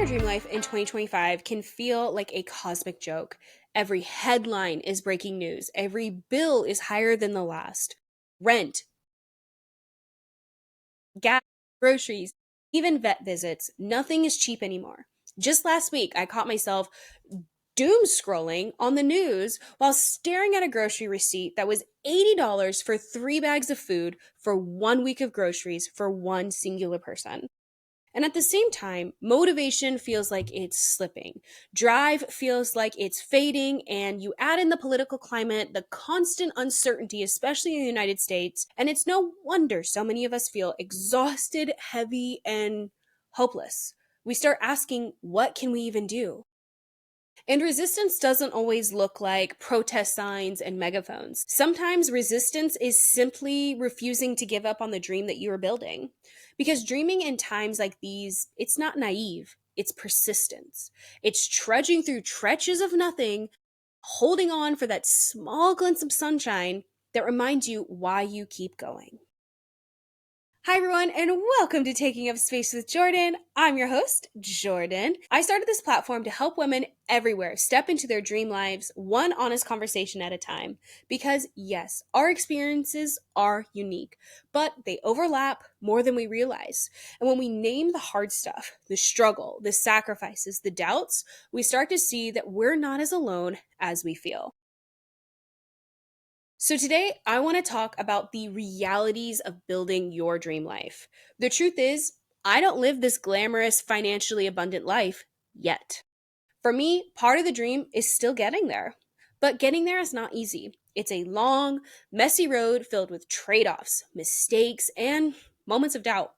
Your dream life in 2025 can feel like a cosmic joke. Every headline is breaking news. Every bill is higher than the last. Rent, gas, groceries, even vet visits. Nothing is cheap anymore. Just last week, I caught myself doom scrolling on the news while staring at a grocery receipt that was $80 for 3 bags of food for 1 week of groceries for one singular person. And at the same time, motivation feels like it's slipping. Drive feels like it's fading. And you add in the political climate, the constant uncertainty, especially in the United States. And it's no wonder so many of us feel exhausted, heavy, and hopeless. We start asking, what can we even do? And resistance doesn't always look like protest signs and megaphones. Sometimes resistance is simply refusing to give up on the dream that you are building. Because dreaming in times like these, it's not naive, it's persistence. It's trudging through trenches of nothing, holding on for that small glimpse of sunshine that reminds you why you keep going. Hi, everyone, and welcome to Taking Up Space with Jordan. I'm your host, Jordan. I started this platform to help women everywhere step into their dream lives, one honest conversation at a time. Because, yes, our experiences are unique, but they overlap more than we realize. And when we name the hard stuff, the struggle, the sacrifices, the doubts, we start to see that we're not as alone as we feel. So, today I want to talk about the realities of building your dream life. The truth is, I don't live this glamorous, financially abundant life yet. For me, part of the dream is still getting there. But getting there is not easy. It's a long, messy road filled with trade offs, mistakes, and moments of doubt.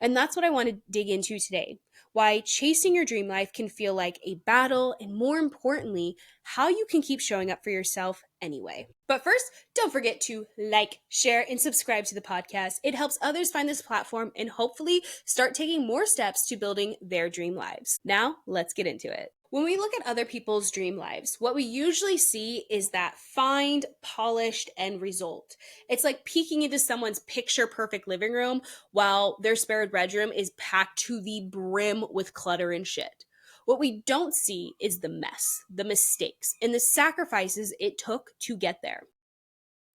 And that's what I want to dig into today. Why chasing your dream life can feel like a battle, and more importantly, how you can keep showing up for yourself anyway. But first, don't forget to like, share, and subscribe to the podcast. It helps others find this platform and hopefully start taking more steps to building their dream lives. Now, let's get into it. When we look at other people's dream lives, what we usually see is that find, polished end result. It's like peeking into someone's picture perfect living room while their spare bedroom is packed to the brim with clutter and shit. What we don't see is the mess, the mistakes, and the sacrifices it took to get there.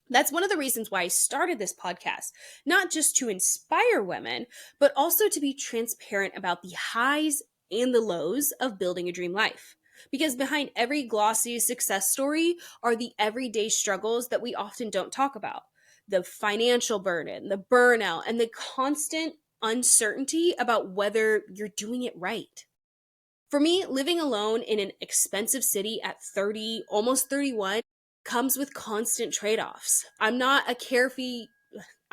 That's one of the reasons why I started this podcast, not just to inspire women, but also to be transparent about the highs and the lows of building a dream life. Because behind every glossy success story are the everyday struggles that we often don't talk about. The financial burden, the burnout, and the constant uncertainty about whether you're doing it right. For me, living alone in an expensive city at 30, almost 31, comes with constant trade-offs. I'm not a carefree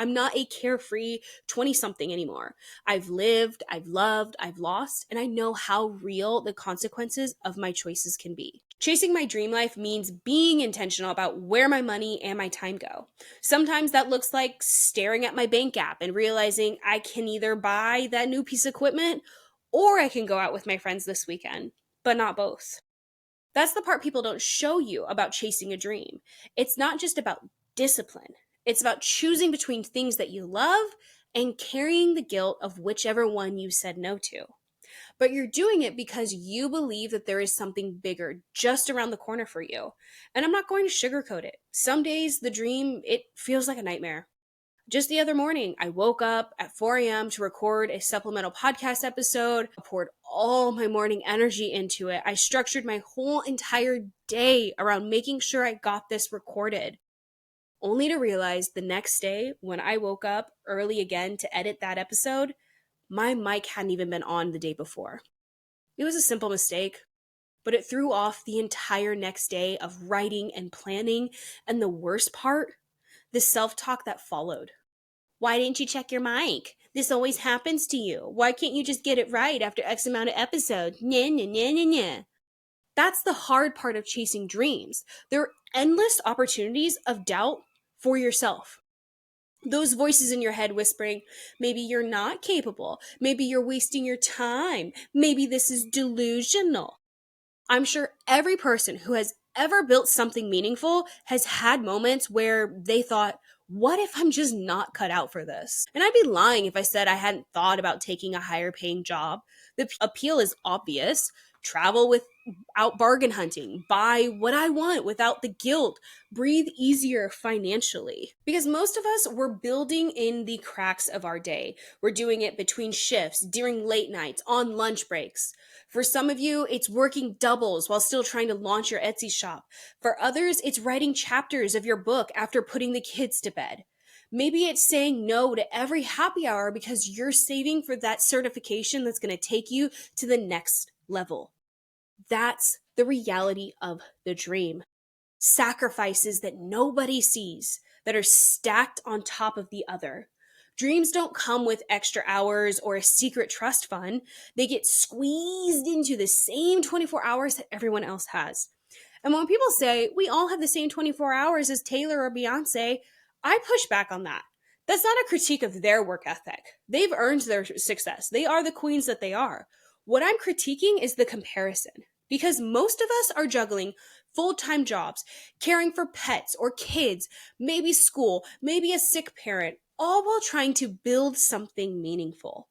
20-something anymore. I've lived, I've loved, I've lost, and I know how real the consequences of my choices can be. Chasing my dream life means being intentional about where my money and my time go. Sometimes that looks like staring at my bank app and realizing I can either buy that new piece of equipment or I can go out with my friends this weekend, but not both. That's the part people don't show you about chasing a dream. It's not just about discipline. It's about choosing between things that you love and carrying the guilt of whichever one you said no to. But you're doing it because you believe that there is something bigger just around the corner for you. And I'm not going to sugarcoat it. Some days the dream, it feels like a nightmare. Just the other morning, I woke up at 4 a.m. to record a supplemental podcast episode. I poured all my morning energy into it. I structured my whole entire day around making sure I got this recorded, only to realize the next day when I woke up early again to edit that episode, my mic hadn't even been on the day before. It was a simple mistake, but it threw off the entire next day of writing and planning, and the worst part, the self-talk that followed. Why didn't you check your mic? This always happens to you. Why can't you just get it right after X amount of episodes? Nah, nah, nah, nah, nah. That's the hard part of chasing dreams. There are endless opportunities of doubt for yourself. Those voices in your head whispering, maybe you're not capable. Maybe you're wasting your time. Maybe this is delusional. I'm sure every person who has ever built something meaningful has had moments where they thought, what if I'm just not cut out for this? And I'd be lying if I said I hadn't thought about taking a higher paying job. The appeal is obvious. Travel without bargain hunting, buy what I want without the guilt, breathe easier financially. Because most of us, we're building in the cracks of our day. We're doing it between shifts, during late nights, on lunch breaks. For some of you, it's working doubles while still trying to launch your Etsy shop. For others, it's writing chapters of your book after putting the kids to bed. Maybe it's saying no to every happy hour because you're saving for that certification that's going to take you to the next level. That's the reality of the dream. Sacrifices that nobody sees, that are stacked on top of the other. Dreams don't come with extra hours or a secret trust fund. They get squeezed into the same 24 hours that everyone else has. And when people say we all have the same 24 hours as Taylor or Beyonce, I push back on that. That's not a critique of their work ethic. They've earned their success. They are the queens that they are. What I'm critiquing is the comparison. Because most of us are juggling full-time jobs, caring for pets or kids, maybe school, maybe a sick parent, all while trying to build something meaningful.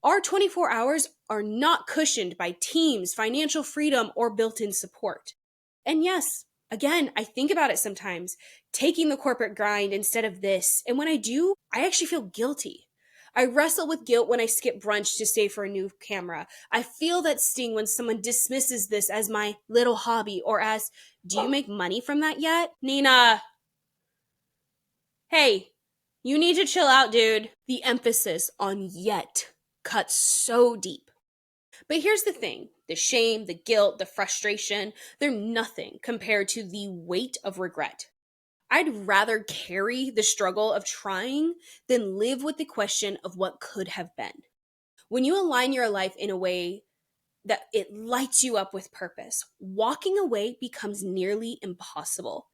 Our 24 hours are not cushioned by teams, financial freedom, or built-in support. And yes, again, I think about it sometimes, taking the corporate grind instead of this. And when I do, I actually feel guilty. I wrestle with guilt when I skip brunch to save for a new camera. I feel that sting when someone dismisses this as my little hobby or as, do you make money from that yet? Nina, hey, you need to chill out, dude. The emphasis on yet cuts so deep. But here's the thing, the shame, the guilt, the frustration, they're nothing compared to the weight of regret. I'd rather carry the struggle of trying than live with the question of what could have been. When you align your life in a way that it lights you up with purpose, walking away becomes nearly impossible.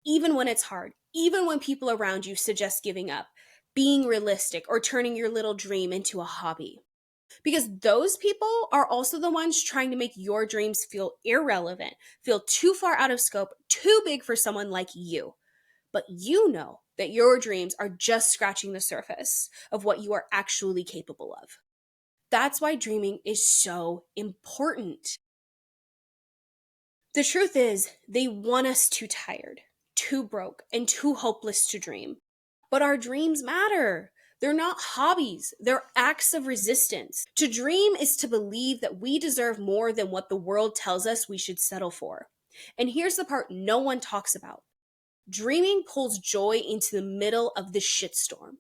Even when it's hard, even when people around you suggest giving up, being realistic, or turning your little dream into a hobby. Because those people are also the ones trying to make your dreams feel irrelevant, feel too far out of scope, too big for someone like you. But you know that your dreams are just scratching the surface of what you are actually capable of. That's why dreaming is so important. The truth is, they want us too tired, too broke, and too hopeless to dream. But our dreams matter. They're not hobbies, they're acts of resistance. To dream is to believe that we deserve more than what the world tells us we should settle for. And here's the part no one talks about. Dreaming pulls joy into the middle of the shitstorm.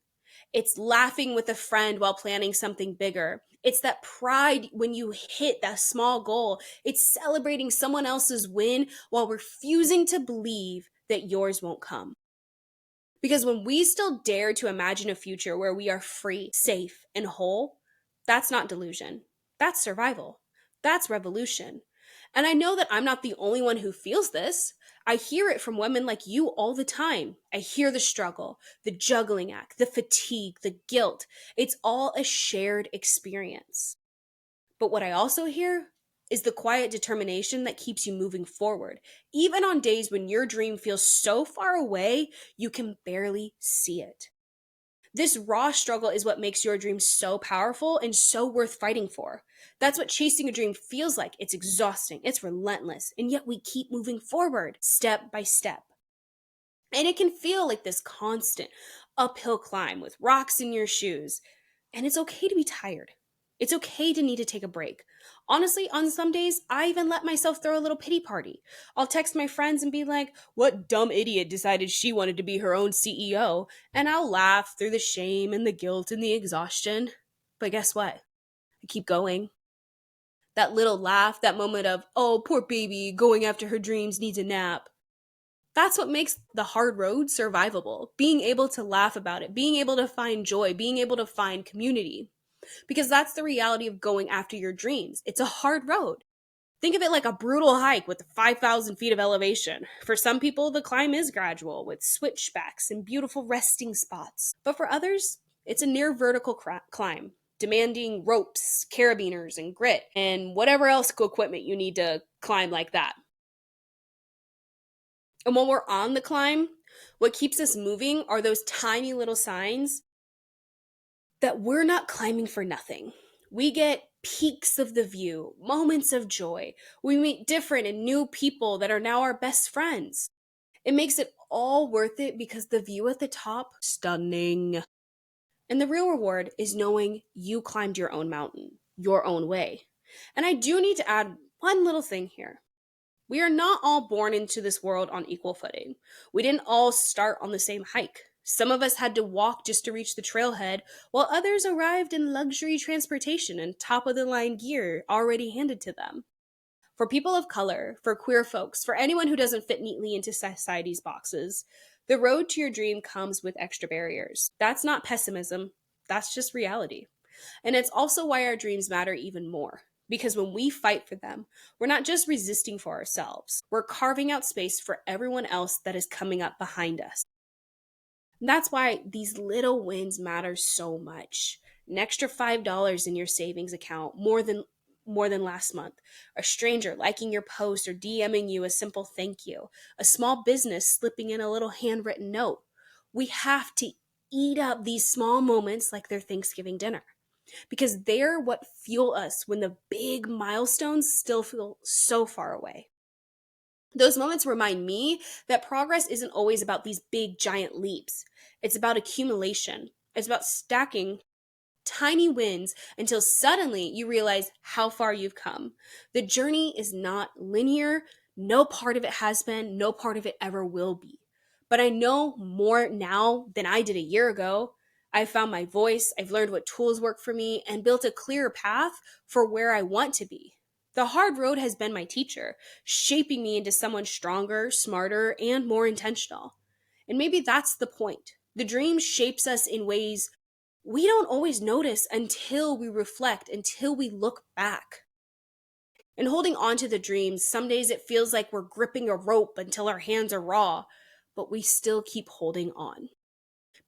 It's laughing with a friend while planning something bigger. It's that pride when you hit that small goal. It's celebrating someone else's win while refusing to believe that yours won't come. Because when we still dare to imagine a future where we are free, safe, and whole, that's not delusion. That's survival. That's revolution. And I know that I'm not the only one who feels this. I hear it from women like you all the time. I hear the struggle, the juggling act, the fatigue, the guilt. It's all a shared experience. But what I also hear is the quiet determination that keeps you moving forward, even on days when your dream feels so far away you can barely see it. This raw struggle is what makes your dream so powerful and so worth fighting for. That's what chasing a dream feels like. It's exhausting, it's relentless, and yet we keep moving forward, step by step. And it can feel like this constant uphill climb with rocks in your shoes. And it's okay to be tired. It's okay to need to take a break. Honestly, on some days, I even let myself throw a little pity party. I'll text my friends and be like, what dumb idiot decided she wanted to be her own CEO? And I'll laugh through the shame and the guilt and the exhaustion. But guess what? I keep going. That little laugh, that moment of, oh, poor baby, going after her dreams needs a nap. That's what makes the hard road survivable. Being able to laugh about it, being able to find joy, being able to find community. Because that's the reality of going after your dreams. It's a hard road. Think of it like a brutal hike with 5,000 feet of elevation. For some people, the climb is gradual with switchbacks and beautiful resting spots. But for others, it's a near vertical climb, demanding ropes, carabiners, and grit, and whatever else equipment you need to climb like that. And when we're on the climb, What keeps us moving are those tiny little signs that we're not climbing for nothing. We get peaks of the view, moments of joy. We meet different and new people that are now our best friends. It makes it all worth it because the view at the top, stunning. And the real reward is knowing you climbed your own mountain, your own way. And I do need to add one little thing here. We are not all born into this world on equal footing. We didn't all start on the same hike. Some of us had to walk just to reach the trailhead, while others arrived in luxury transportation and top of the line gear already handed to them. For people of color, for queer folks, for anyone who doesn't fit neatly into society's boxes, the road to your dream comes with extra barriers. That's not pessimism, that's just reality. And it's also why our dreams matter even more. Because when we fight for them, we're not just resisting for ourselves, we're carving out space for everyone else that is coming up behind us. And that's why these little wins matter so much. An extra $5 in your savings account, more than last month, a stranger liking your post or DMing you a simple thank you, a small business slipping in a little handwritten note. We have to eat up these small moments like their Thanksgiving dinner because they're what fuel us when the big milestones still feel so far away. Those moments remind me that progress isn't always about these big giant leaps. It's about accumulation. It's about stacking tiny wins until suddenly you realize how far you've come. The journey is not linear. No part of it has been, no part of it ever will be. But I know more now than I did a year ago. I've found my voice, I've learned what tools work for me, and built a clearer path for where I want to be. The hard road has been my teacher, shaping me into someone stronger, smarter, and more intentional. And maybe that's the point. The dream shapes us in ways we don't always notice until we reflect, until we look back. And holding on to the dreams, some days it feels like we're gripping a rope until our hands are raw, but we still keep holding on.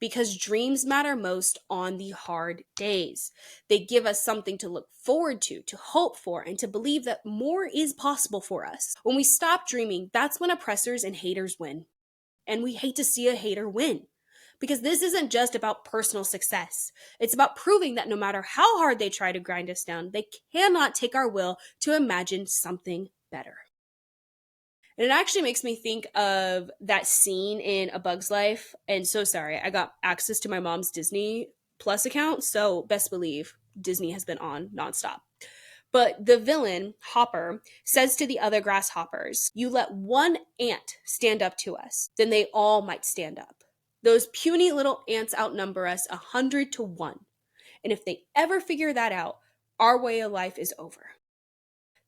Because dreams matter most on the hard days. They give us something to look forward to hope for, and to believe that more is possible for us. When we stop dreaming, that's when oppressors and haters win. And we hate to see a hater win. Because this isn't just about personal success. It's about proving that no matter how hard they try to grind us down, they cannot take our will to imagine something better. And it actually makes me think of that scene in A Bug's Life. And so sorry, I got access to my mom's Disney Plus account, so best believe Disney has been on nonstop. But the villain, Hopper, says to the other grasshoppers, "You let one ant stand up to us, then they all might stand up. Those puny little ants outnumber us 100 to 1. And if they ever figure that out, our way of life is over."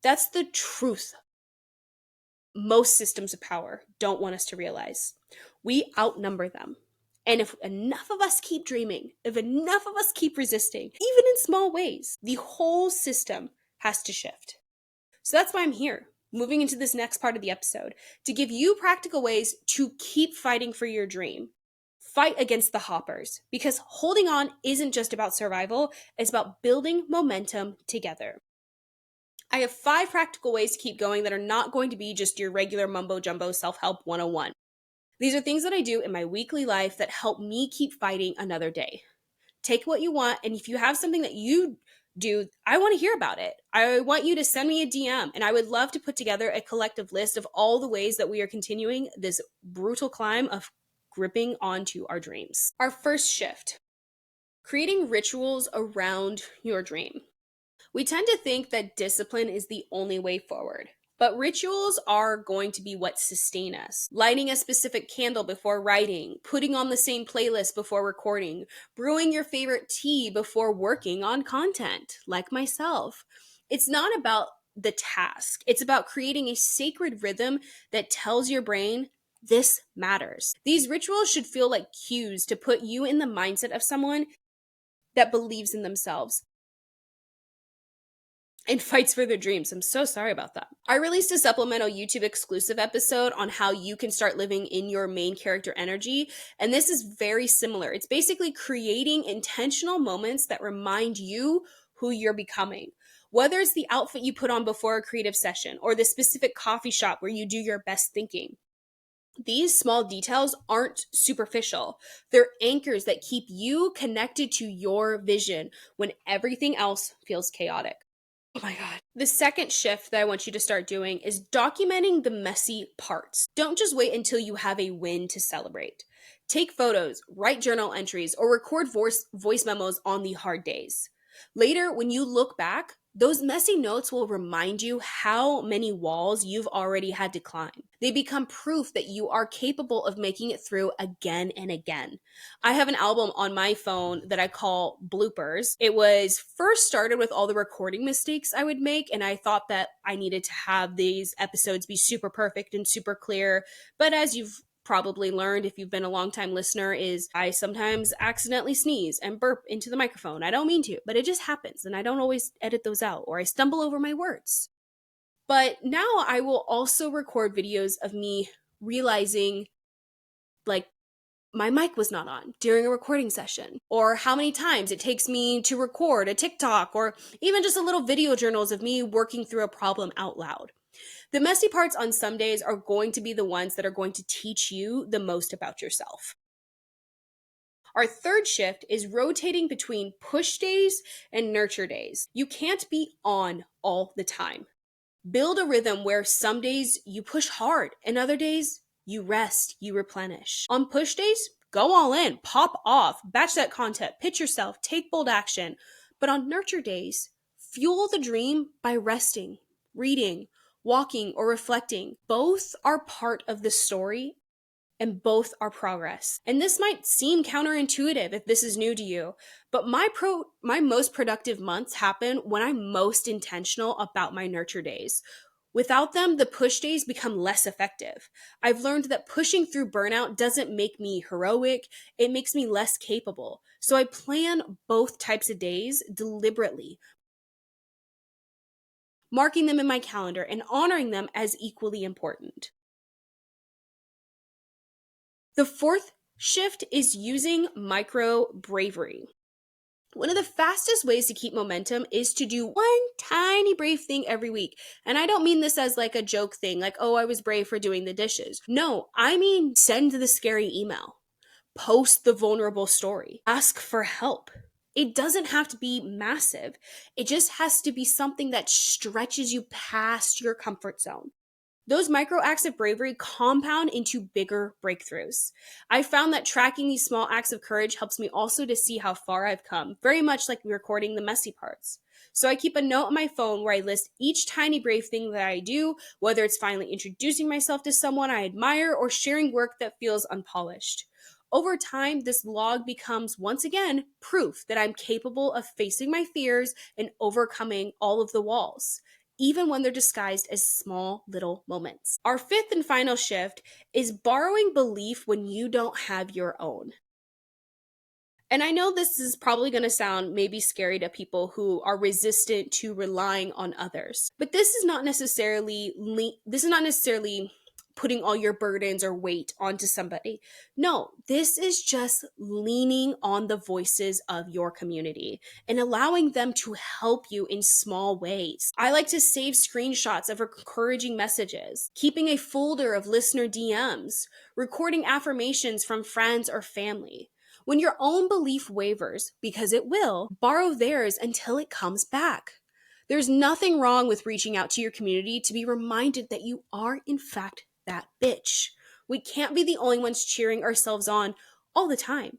That's the truth most systems of power don't want us to realize. We outnumber them. And if enough of us keep dreaming, if enough of us keep resisting, even in small ways, the whole system has to shift. So that's why I'm here, moving into this next part of the episode, to give you practical ways to keep fighting for your dream. Fight against the hoppers, because holding on isn't just about survival, it's about building momentum together. I have 5 practical ways to keep going that are not going to be just your regular mumbo jumbo self-help 101. These are things that I do in my weekly life that help me keep fighting another day. Take what you want, and if you have something that you do, I want to hear about it. I want you to send me a DM, and I would love to put together a collective list of all the ways that we are continuing this brutal climb of gripping onto our dreams. Our first shift, creating rituals around your dream. We tend to think that discipline is the only way forward, but rituals are going to be what sustain us. Lighting a specific candle before writing, putting on the same playlist before recording, brewing your favorite tea before working on content, like myself. It's not about the task. It's about creating a sacred rhythm that tells your brain, this matters. These rituals should feel like cues to put you in the mindset of someone that believes in themselves and fights for their dreams. I'm so sorry about that. I released a supplemental YouTube exclusive episode on how you can start living in your main character energy, and this is very similar. It's basically creating intentional moments that remind you who you're becoming. Whether it's the outfit you put on before a creative session or the specific coffee shop where you do your best thinking, These small details aren't superficial. They're anchors that keep you connected to your vision when everything else feels chaotic. Oh my God. The second shift that I want you to start doing is documenting the messy parts. Don't just wait until you have a win to celebrate. Take photos, write journal entries, or record voice memos on the hard days. Later, when you look back, those messy notes will remind you how many walls you've already had to climb. They become proof that you are capable of making it through again and again. I have an album on my phone that I call bloopers. It was first started with all the recording mistakes I would make, and I thought that I needed to have these episodes be super perfect and super clear. But as you've probably learned if you've been a long-time listener, is I sometimes accidentally sneeze and burp into the microphone. I don't mean to, but it just happens, and I don't always edit those out, or I stumble over my words. But now I will also record videos of me realizing, like, my mic was not on during a recording session, or how many times it takes me to record a TikTok, or even just a little video journals of me working through a problem out loud. The messy parts on some days are going to be the ones that are going to teach you the most about yourself. Our third shift is rotating between push days and nurture days. You can't be on all the time. Build a rhythm where some days you push hard and other days you rest, you replenish. On push days, go all in, pop off, batch that content, pitch yourself, take bold action. But on nurture days, fuel the dream by resting, reading, walking, or reflecting. Both are part of the story and both are progress. And this might seem counterintuitive if this is new to you, but my most productive months happen when I'm most intentional about my nurture days. Without them, the push days become less effective. I've learned that pushing through burnout doesn't make me heroic, it makes me less capable. So I plan both types of days deliberately, marking them in my calendar and honoring them as equally important. The fourth shift is using micro bravery. One of the fastest ways to keep momentum is to do one tiny brave thing every week. And I don't mean this as like a joke thing, like, oh, I was brave for doing the dishes. No, I mean send the scary email, post the vulnerable story, ask for help. It doesn't have to be massive. It just has to be something that stretches you past your comfort zone. Those micro acts of bravery compound into bigger breakthroughs. I found that tracking these small acts of courage helps me also to see how far I've come, very much like recording the messy parts. So I keep a note on my phone where I list each tiny brave thing that I do, whether it's finally introducing myself to someone I admire or sharing work that feels unpolished. Over time, this log becomes once again proof that I'm capable of facing my fears and overcoming all of the walls, even when they're disguised as small little moments. Our fifth and final shift is borrowing belief when you don't have your own. And I know this is probably going to sound maybe scary to people who are resistant to relying on others. But this is not necessarily putting all your burdens or weight onto somebody. No, this is just leaning on the voices of your community and allowing them to help you in small ways. I like to save screenshots of encouraging messages, keeping a folder of listener DMs, recording affirmations from friends or family. When your own belief wavers, because it will, borrow theirs until it comes back. There's nothing wrong with reaching out to your community to be reminded that you are, in fact, that bitch. We can't be the only ones cheering ourselves on all the time.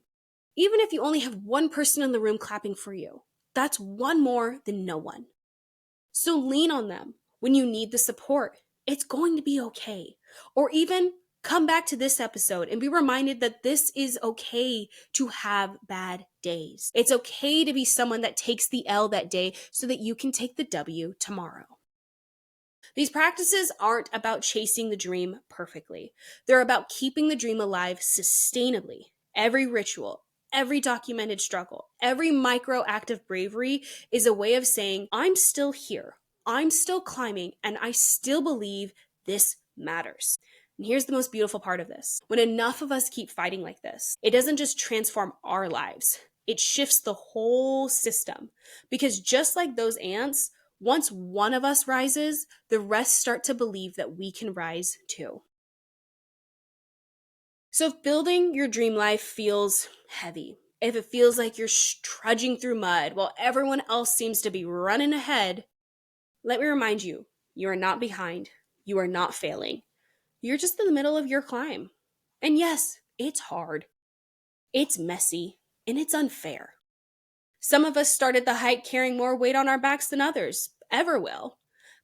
Even if you only have one person in the room clapping for you, that's one more than no one. So lean on them when you need the support. It's going to be okay. Or even come back to this episode and be reminded that this is okay to have bad days. It's okay to be someone that takes the L that day so that you can take the W tomorrow. These practices aren't about chasing the dream perfectly. They're about keeping the dream alive sustainably. Every ritual, every documented struggle, every micro act of bravery is a way of saying, I'm still here, I'm still climbing, and I still believe this matters. And here's the most beautiful part of this. When enough of us keep fighting like this, it doesn't just transform our lives, it shifts the whole system. Because just like those ants, once one of us rises, the rest start to believe that we can rise too. So if building your dream life feels heavy, if it feels like you're trudging through mud while everyone else seems to be running ahead, let me remind you, you are not behind. You are not failing. You're just in the middle of your climb. And yes, it's hard. It's messy, and it's unfair. Some of us started the hike carrying more weight on our backs than others ever will.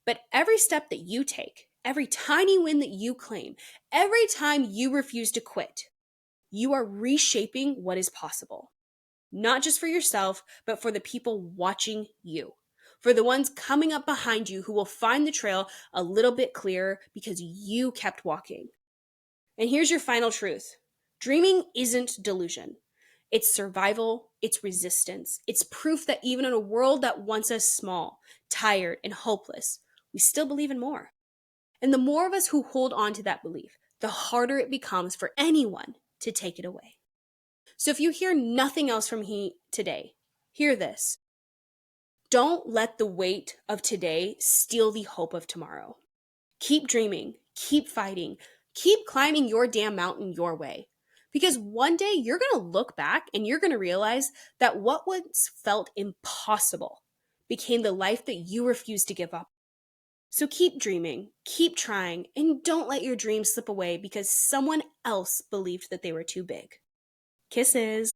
But every step that you take, every tiny win that you claim, every time you refuse to quit, you are reshaping what is possible. Not just for yourself, but for the people watching you. For the ones coming up behind you who will find the trail a little bit clearer because you kept walking. And here's your final truth: dreaming isn't delusion. It's survival, it's resistance, it's proof that even in a world that wants us small, tired, and hopeless, we still believe in more. And the more of us who hold on to that belief, the harder it becomes for anyone to take it away. So if you hear nothing else from me today, hear this. Don't let the weight of today steal the hope of tomorrow. Keep dreaming, keep fighting, keep climbing your damn mountain your way. Because one day you're going to look back and you're going to realize that what once felt impossible became the life that you refused to give up. So keep dreaming, keep trying, and don't let your dreams slip away because someone else believed that they were too big. Kisses.